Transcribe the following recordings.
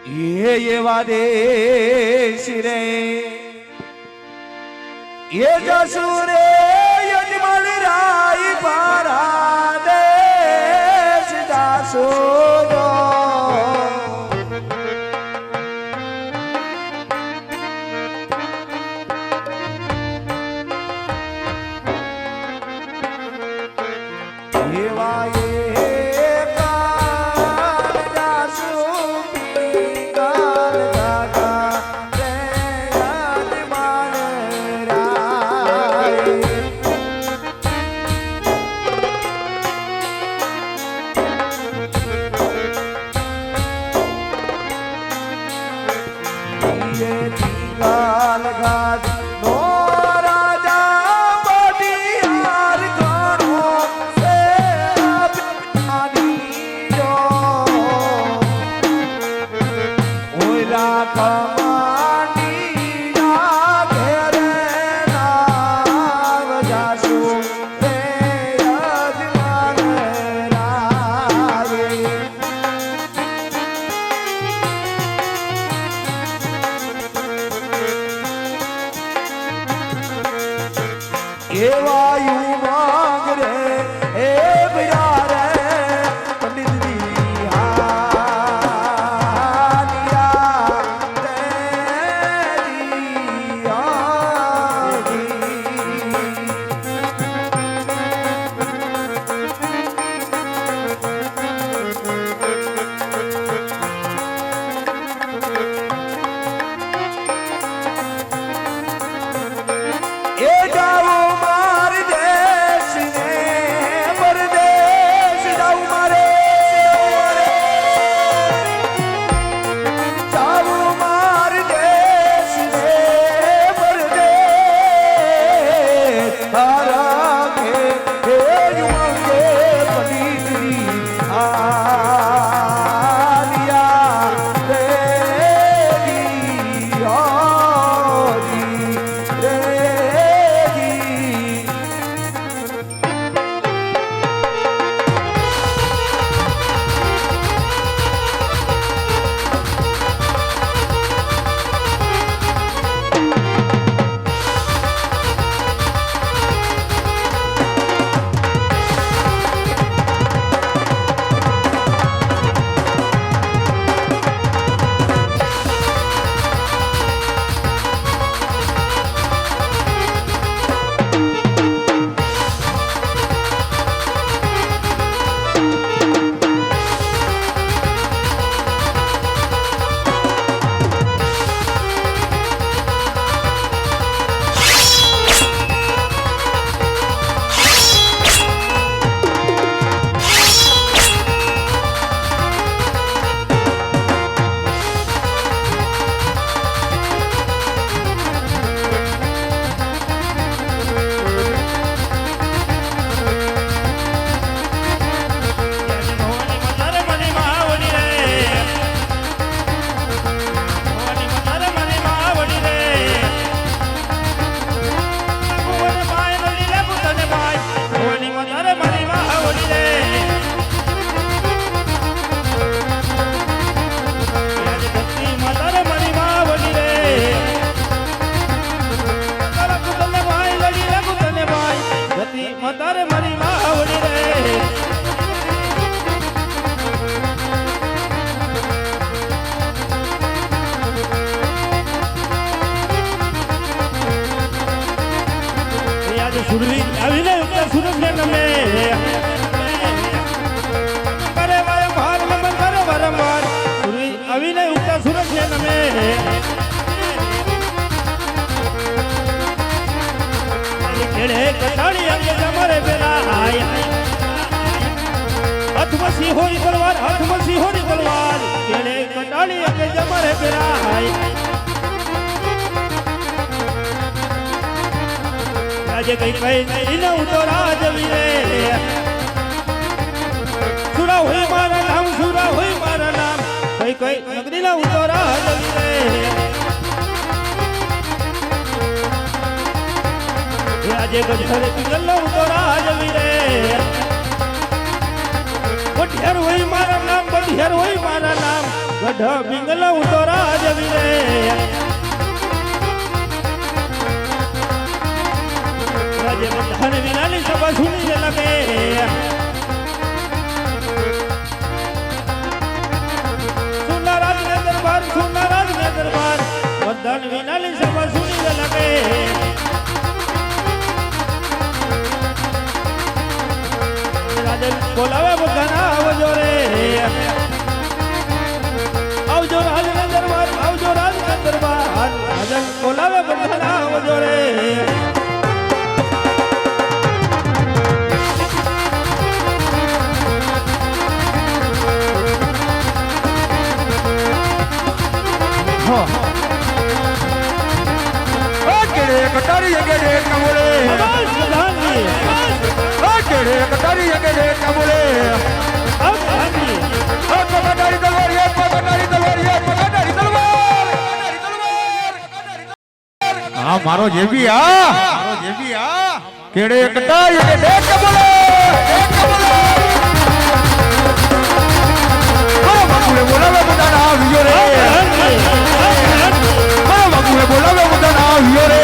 એવા દેશ રે એ જસુ રે યજમાન રાય પારા દેશ જાસો આજે કઈ કઈ નહીં તો રાજવીરે સુરા હોય મારા નામ કઈ કઈ નગરી ના તો રાજવીરે આજે ગજરે પિંગલ તો રાજવીરે બઢિયાર હોય મારા નામ ગઢ પિંગલા ઉતોરા જવી રે રાજે બધાને વિનાલી સભા સુની લગે સુના રાજને દરબાર બધાને વિનાલી સભા સુની લગે રાજે બોલાવે બધાના આવજો રે આવજો રાજને દરબાર રાજન બોલાવે બધાના આવજો રે કટારી જગે દે કમોલે કેડે કટારી જગે દે કમોલે પગડારી તલવારી પગડારી તલવાર હા મારો જેબી કેડે કટારી જગે દે કમોલે બાપુએ બોલાવે બધાના આવ્યો રે બાપુએ બોલાવે બધાના આવ્યો રે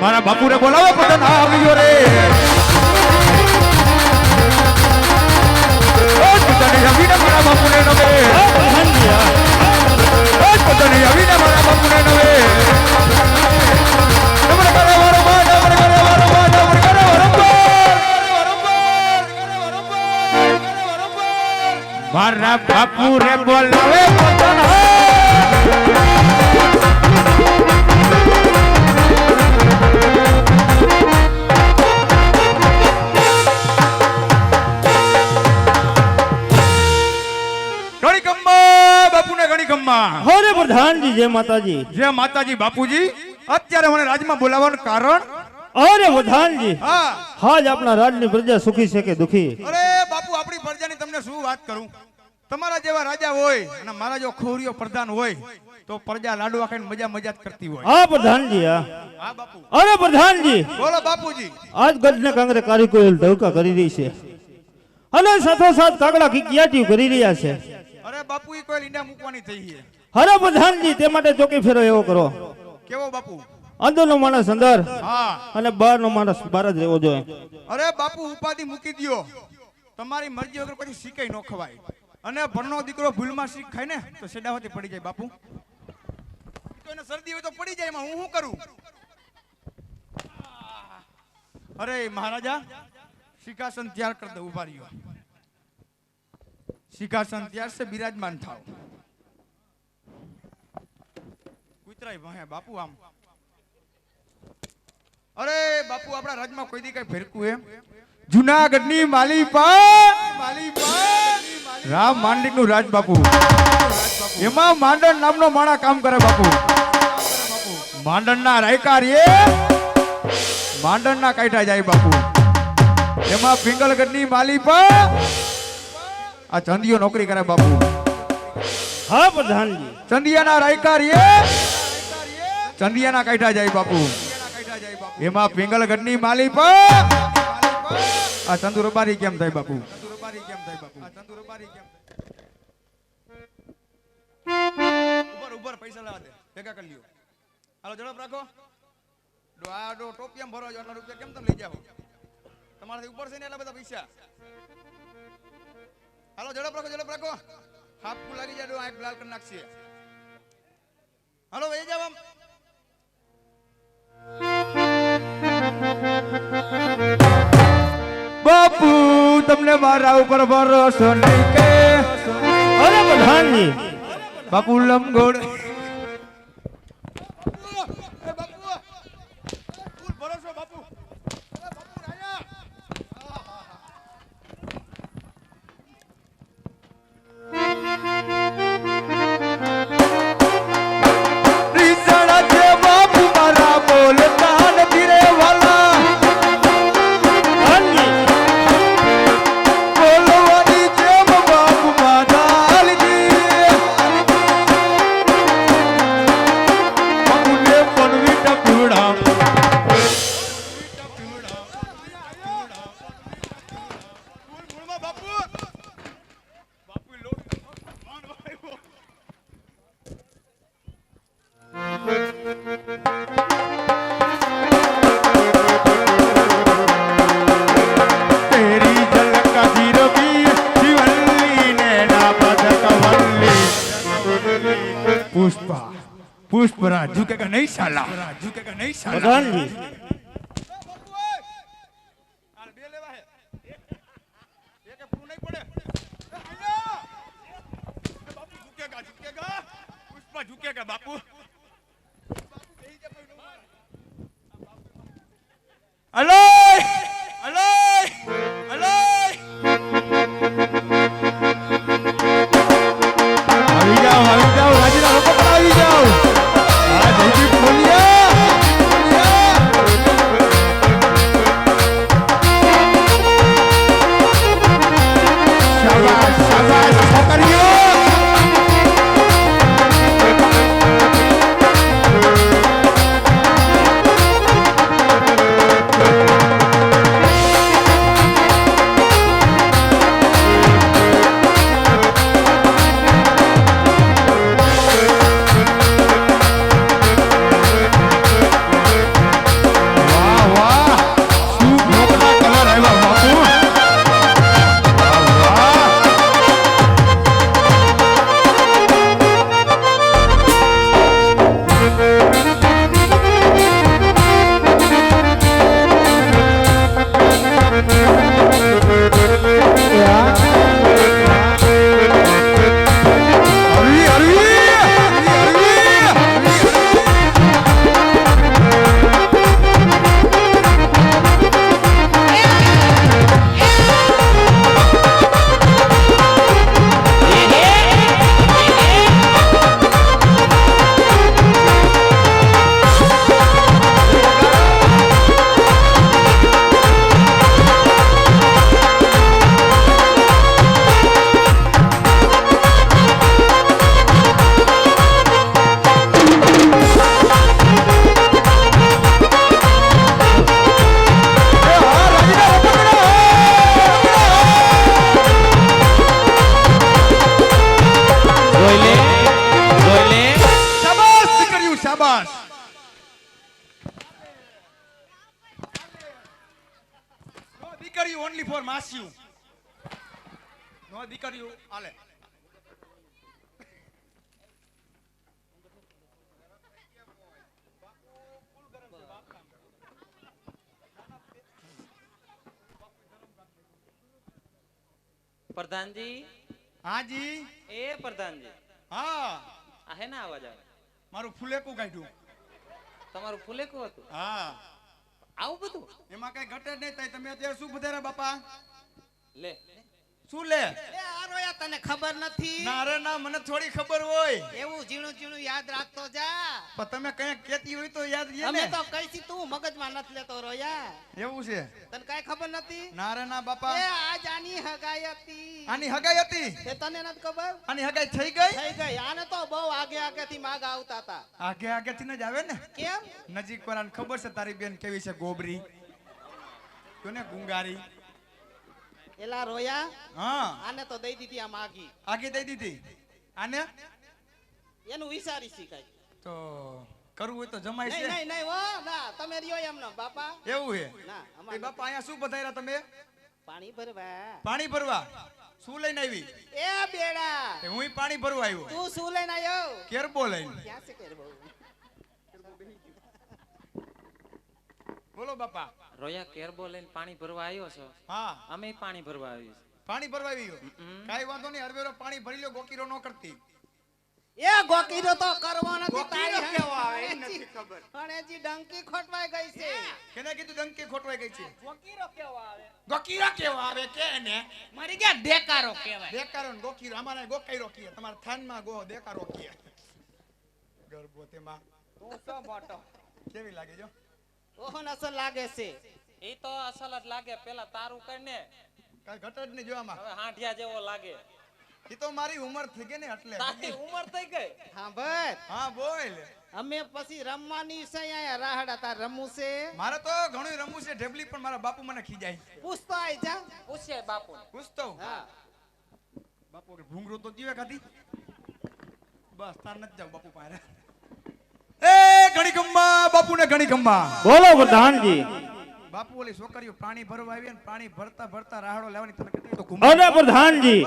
મારા બાપુને બોલાવો પતન આવ્યો રે આવીને મારા બાપુને નવે પતન આવીને મારા બાપુને નવે મારા બાપુ રે બોલાવે પતન હોરે પ્રધાનજી જય માતાજી બાપુજી અત્યારે મને રાજમાં બોલાવવાનું કારણ અરે પ્રધાનજી હાજ આપણા રાજની પ્રજા સુખી છે કે દુખી અરે બાપુ આપણી પ્રજાની તમને શું વાત કરું તમારા જેવા રાજા હોય અને મારા જો ખોરિયો પ્રધાન હોય તો પ્રજા લાડવા ખાઈને મજા જ કરતી હોય હા પ્રધાનજી હા બાપુ અરે પ્રધાનજી બોલો બાપુજી આજ ગઢને કાંગરે કારીગરો ધવકા કરી રહી છે અને સાથોસાથ કાગડા કિયાટીઓ કરી રહ્યા છે અરે બાપુ ઈ કોઈ લીંડા મૂકવાની થઈ છે અરે પ્રધાનજી તે માટે ચોકી ફેરો એવો કરો કેવો બાપુ અંદરનો માણસ અંદર હા અને બહારનો માણસ બહાર જ રહેવો જોઈએ અરે બાપુ ઉપાધિ મૂકી દ્યો તમારી મરજી વગર પછી શીખાઈ ન ખવાય અને ભણનો દીકરો ભૂલમાં શીખ ખાય ને તો સેડાવતી પડી જાય બાપુ કોઈને શરદી હોય તો પડી જાય એમાં હું શું કરું અરે મહારાજા સિંહાસન તૈયાર કર દો ઉભા રહ્યો સિંહાસન તૈયાર છે બિરાજમાન થાવ કુતરાય ભાયા બાપુ આમ અરે બાપુ આપણા રાજમાં કોઈ દી કઈ ફેરકું એમ જુનાગઢની માલીપા રામ માંડક નું રાજ બાપુ એમાં માંડણ નામનો માણા કામ કરે બાપુ માંડણ ના રાયકારીએ માંડણ ના કાઢા જાય બાપુ એમાં પિંગલગઢની માલીપા આ ચંદિયો નોકરી કરે બાપુ હા પ્રધાનજી ચંદિયાના રાયકારીએ ચંદિયાના કાઢા જાય બાપુ એમાં પિંગલગઢની માલીપા આ ચંદુરબારી કેમ થાય બાપુ ઉપર પૈસા લાવા દે ભેગા કરી લ્યો હાલો ઝડપ રાખો ટોપિયામ ભરો આટલા રૂપિયા કેમ તમે લઈ જાઓ તમારાથી ઉપર છે ને એટલા બધા પૈસા હાલો ઝડપ રાખો હાફ લાગી જાય આંખ લાલ કરી નાખશે હાલો વહી જાવ આમ બાપુ તમને મારા ઉપર ભરોસો નહીં કે અરે પ્રધાનજી બાપુ લમગોડ पुष्पा पुष्पराज झुकेगा नहीं साला झुकेगा नहीं साला प्रधानजी झुकेगा बापू अलोय अलोय अलोय આવી જાઓ રાજીના લોકો પણ આવી જાઓ આ જયદીપ બોલિયા શાબાશ શાબાશ છોકરીઓ only for Matthew. No દીકરીઓ આલે. प्रधान जी हाँ जी ए प्रधान जी हाँ आ है ना आवाज આવે મારું ફૂલેકું કાઢ્યું તમારું ફૂલેકું હતું હા આવું બધું એમાં કઈ ઘટે જ નહીં થાય તમે અત્યારે શું બધારા બાપા લે શું લે એ આરોયા તને ખબર નથી ના અરે ના મને થોડી ખબર હોય એવું ઝીણું ઝીણું યાદ રાખતો જા પણ તમે કઈ કેતી હોય તો યાદ રહે અમે ને તો કઈથી તું મગજમાં નથી લેતો રોયા એવું છે તને કાઈ ખબર નથી ના રે ના બાપા એ આજ આની હગાઈ હતી આની હગાઈ હતી એ તને નથી ખબર આની હગાઈ થઈ ગઈ થઈ ગઈ આને તો બહુ આગે આગેથી માગ આવતા હતા આગે આગેથી ન જ આવે ને કેમ નજીક વાળાને ખબર છે તારી બેન કેવી છે ગોબરી કોને ગુંગારી એલા રોયા હા આને તો દઈ દીધી આ માગી આગે દઈ દીધી આને એનું વિચારી શીખાય તો કરવું હોય તો જમાય નહીં છે નહીં નહીં હો ના તમે રહ્યો એમનો બાપા એવું છે ના એ અમાર બાપા અહીંયા શું બતાવ્યા તમે પાણી ભરવા પાણી ભરવા શું લઈને આવી એ બેડા તે હું પાણી ભરવા આવ્યો તું શું લઈને આવ્યો કેરબો લઈને ક્યાં છે કે બહુ બોલો બાપા રોયા કેરબો લઈને પાણી ભરવા આવ્યો છો હા અમે પાણી ભરવા આવ્યું પાણી ભરવા આવ્યો કાઈ વાંધો નહીં હરવેરો પાણી ભરી લ્યો ગોકીરો નો કરતી એ ગોકીરો તો કરવો નથી ગોકીરો તારી કેવો આવે એ નથી ખબર પણ હજી ડંકી ખોટવાઈ ગઈ છે કેને કીધું ડંકી ખોટવાઈ ગઈ છે ગોકીરો કેવો આવે ગોકીરો કેવો આવે કે ને મારી ગયા દેકારો કહેવાય દેકારો ને ગોકીરો અમારે ગોકાઈરો કીએ તમારા થાનમાં ગો દેકારો કીએ ગરબો તેમાં તું તો મોટો કેવી લાગે જો ઓહો અસલ લાગે છે એ તો અસલ જ લાગે પેલા તારું કરીને કાઈ ઘટ જ નહીં જો આમાં હવે હાંઠિયા જેવો લાગે ઈ તો મારી ઉંમર થઈ ગઈ ને એટલે તારી ઉંમર થઈ ગઈ હા ભાઈ હા બોલ અમે પછી રમવાની છે અહીંયા રાહડા તાર રમવું છે મારે તો ઘણું રમવું છે ઢેબલી પણ મારા બાપુ મને ખીજાય પૂછતો આઈ જા પૂછે બાપુ પૂછતો હા બાપુ કે ભૂંગરો તો જીવે ખાધી બસ તાર નથી જાવ બાપુ પાસે એ ઘણી ગમ્મા બાપુ ને ઘણી ગમ્મા બોલો પ્રધાનજી બાપુ ઓલી છોકરીઓ પાણી ભરવા આવી ને પાણી ભરતા ભરતા રાહડો લેવાની તમે કીધું તો અરે પ્રધાનજી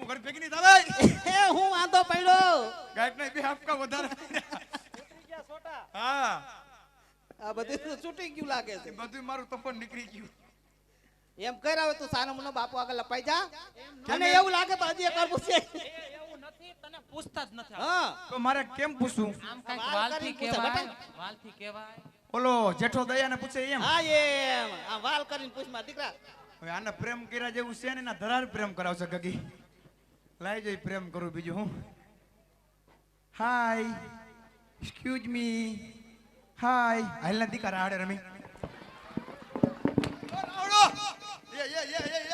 ઘર ભેગી નહીં થાવે એ હું વાંધો પડ્યો ગાયક ને બે આપકા વધારે હા આ બધું તો છૂટી ગયું લાગે છે એ બધું મારું તપન નીકળી ગયું એમ કર હવે તું સાનો મનો બાપુ આગળ લપાઈ જા અને એવું લાગે તો હજી કરવું છે એવું નથી તને પૂછતા જ નથી હા તો મારે કેમ પૂછું આમ કાંઈક વાલ વાલથી કરીને પૂછે, કહેવાય બટા. વાલથી કહેવાય ઓલો જેઠો દયાને પૂછે એમ હા એમ આ વાલ કરીને પૂછ માં દીકરા હવે આને પ્રેમ કર્યા જેવું છે ને એના ધરાર પ્રેમ કરાવશે ગગી લાઈ જઈ પ્રેમ કરું બીજું હું હાય એક્સક્યુઝ મી હાય હાલના દીકરા આડે રમી આવડો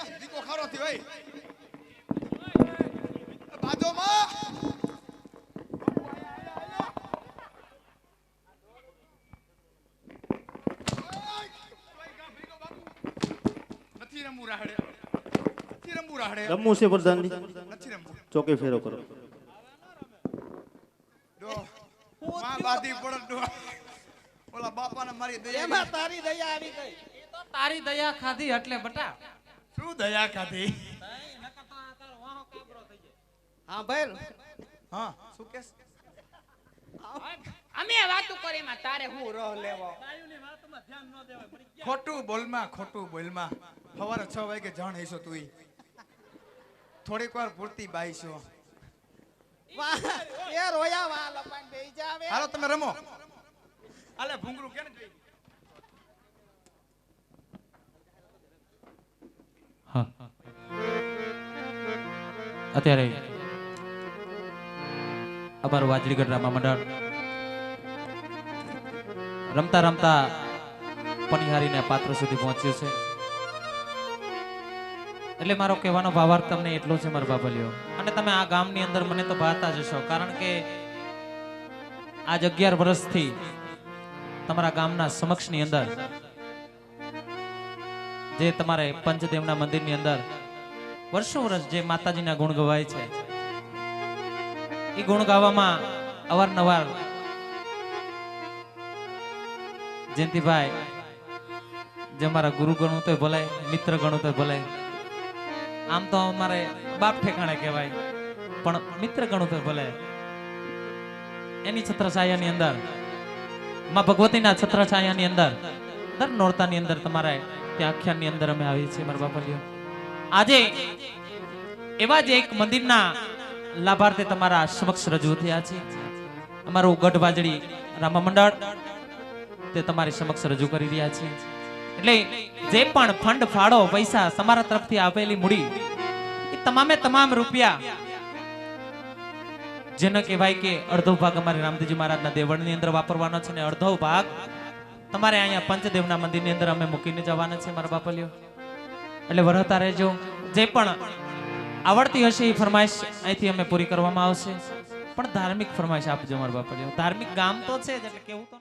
એ દીકો ખારો થી ભાઈ બાજોમાં નથી રમવું રાહડે રમવું છે પ્રધાનજી નથી રમવું ચોકે ફેરો કરો ડો માં બાધી પડત ડો ઓલા બાપાને મારી દયા એમાં તારી દયા આવી ગઈ એ તો તારી દયા ખાધી એટલે બટા શું દયા ખાધી નકર તો આ તારો વાહો કાબરો થઈ જાય હા ભાઈ હા શું કેસ અમે વાતું કરી માં તારે હું રહ લેવો ખોટું બોલમાં સવારે 6 વાગે જાણ હઈસો તું થોડીક વાર પૂરતી બાઈશો એ રોયા વાલ લપાઈને બેહી જા હવે હાલો તમે રમો આલે ભૂંગળું કેને જોઈ હા અત્યારે અમારું વાજળીગઢ રામા મંડળ રમતા રમતા પનિહારીને પાત્ર સુધી પહોંચ્યું છે એટલે મારો કહેવાનો ભાવાર્થ તમને એટલો છે મારા બાબલિયો અને તમે આ ગામની અંદર મને તો ભાતા જશો કારણ કે આજ 11 વર્ષથી તમારા ગામના સમક્ષની અંદર જે તમારે પંચદેવના મંદિરની અંદર વર્ષો વર્ષ જે માતાજીના ગુણ ગવાય છે એ ગુણ ગાવામાં અવારનવાર જયંતિભાઈ જે મારા ગુરુ ગણું તો ભલે મિત્ર ગણું તો ભલે આમ તો અમારે બાપ ઠેકાણે કહેવાય પણ મિત્ર ગણું તો ભલે એની છત્રછાયાની અંદર માં ભગવતીના છત્રછાયાની અંદર દર નોરતાની અંદર તમારે ત્યાં આખ્યાનની અંદર અમે આવીએ છીએ મારા બાપલીઓ આજે એવા જ એક મંદિરના લાભાર્થે તમારા સમક્ષ રજૂ થયા છે અમારું ગઢવાજડી રામા મંડળ તે તમારી સમક્ષ રજૂ કરી રહ્યા છે એટલે જે પણ ફંડ ફાળો પૈસા તમારા તરફથી આપેલી મૂડી એ તમામ રૂપિયા જેનો કહેવાય કે અડધો ભાગ અમારે રામદેવજી મહારાજના દેવળની અંદર વાપરવાનો છે ને અડધો ભાગ તમારે અહીંયા પંચદેવના મંદિરની અંદર અમે મૂકીને જવાના છે મારા બાપલીઓ એટલે વરહતા રહેજો જે પણ આવડતી હશે એ ફરમાઈશ અહીંથી અમે પૂરી કરવામાં આવશે પણ ધાર્મિક ફરમાઈશ આપજો મારા બાપલીઓ ધાર્મિક ગામ તો છે જ એટલે કેવું તો